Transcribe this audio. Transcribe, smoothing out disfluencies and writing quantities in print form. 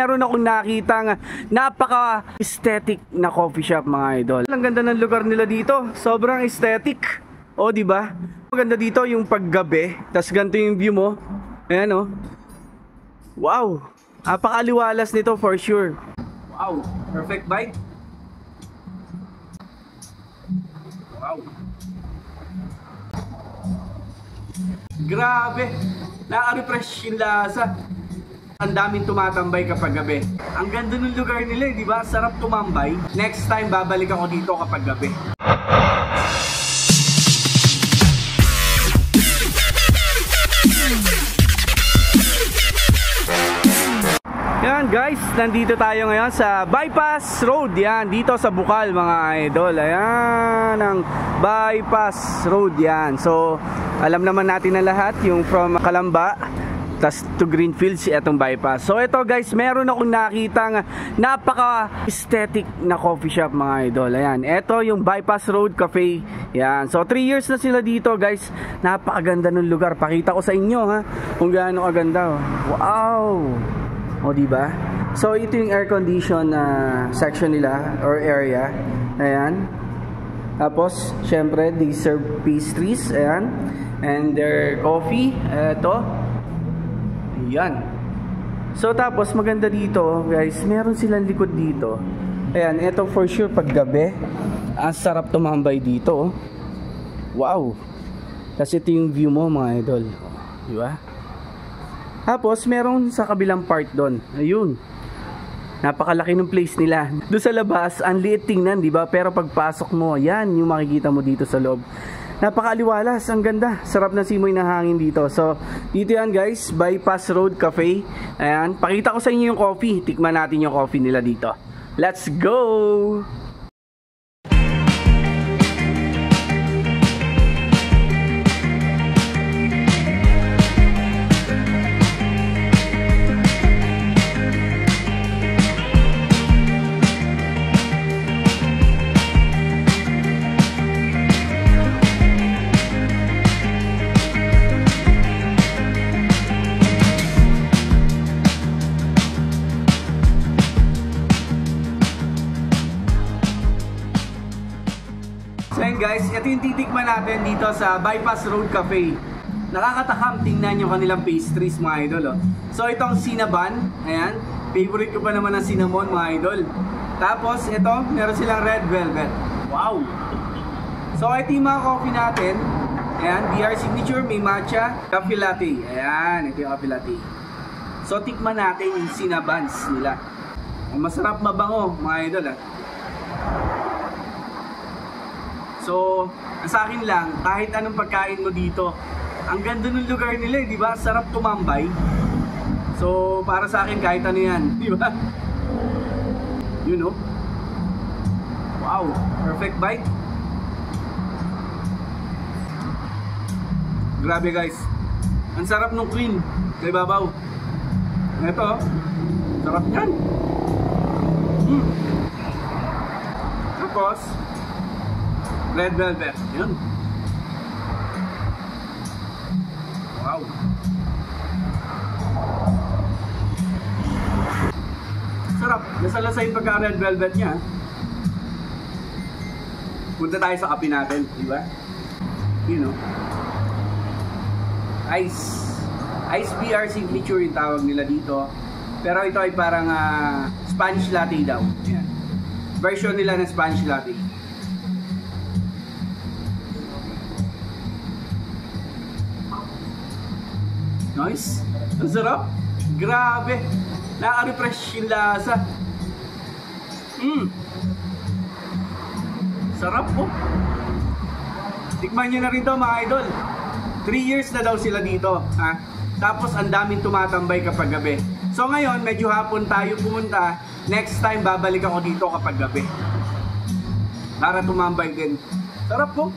Meron akong nakitang napaka-aesthetic na coffee shop, mga idol. Ang ganda ng lugar nila dito. Sobrang aesthetic. O, di ba? Maganda dito yung paggabi. Tas ganito yung view mo. Ayan, oh. Wow. Napakaliwalas nito for sure. Wow. Perfect bite. Wow. Grabe. Nakaka-refresh yung lasa. Ang daming tumatambay kapag gabi. Ang ganda ng lugar nila, di ba? Sarap tumambay. Next time, babalik ako dito kapag gabi. Yan guys, nandito tayo ngayon sa Bypass Road. Yan, dito sa Bukal, mga idol. Ayan, ang Bypass Road yan. So, alam naman natin na lahat, yung from Calamba tas to Greenfields, itong bypass. So ito guys, meron akong nakitang napaka-aesthetic na coffee shop, mga idol. Ayan, ito yung Bypass Road Cafe. Yan, so 3 years na sila dito guys. Napakaganda ng lugar. Pakita ko sa inyo ha, kung gaano kaganda. Wow! O diba? So ito yung air condition na section nila or area. Ayan. Tapos, syempre, they serve pastries. Ayan. And their coffee. Ito. Yan. So tapos maganda dito guys, meron silang likod dito. Ayan, ito for sure pag gabi, ang sarap tumambay dito. Wow. Kasi ito yung view mo, mga idol. Di ba? Tapos meron sa kabilang part doon. Ayun. Napakalaki ng place nila. Doon sa labas, ang liit tingnan, di ba? Pero pagpasok mo, yan yung makikita mo dito sa loob. Napakaaliwalas, ang ganda. Sarap na simoy ng hangin dito. So, dito yan guys, Bypass Road Cafe. Ayan, pakita ko sa inyo yung coffee. Tikman natin yung coffee nila dito. Let's go! So yun guys, ito yung titikman natin dito sa Bypass Road Cafe. Nakakatakam, tingnan yung kanilang pastries, mga idol. Oh. So itong cinnamon, ayan, favorite ko pa naman ang cinnamon, mga idol. Tapos ito, meron silang red velvet. Wow! So ito yung mga coffee natin. Ayan, BR Signature, may matcha, coffee latte. Ayan, ito yung coffee latte. So tikman natin yung cinnamons nila. Masarap, mabango, mga idol. So, sa akin lang, kahit anong pagkain mo dito, ang ganda ng lugar nila, di ba? Sarap tumambay. So, para sa akin, kahit ano yan, di ba? You know? Wow, perfect bite. Grabe guys. Ang sarap ng cream sa ibabaw. Ito, sarap yan. Tapos, red velvet. Yun. Wow. Sarap. Nasa-lasa yung pagka-red velvet niya. Punta tayo sa kape natin. Diba? You know. Ice BR Signature yung tawag nila dito. Pero ito ay parang Spanish latte daw. Ayan. Version nila ng Spanish latte. Nice. Ang sarap. Grabe. Nakaka-refresh yung lasa. Sarap po. Tikman nyo na rin to, mga idol. 3 years na daw sila dito. Ha? Tapos ang daming tumatambay kapag gabi. So ngayon, medyo hapon tayo pumunta. Next time, babalik ako dito kapag gabi. Para tumambay din. Sarap po.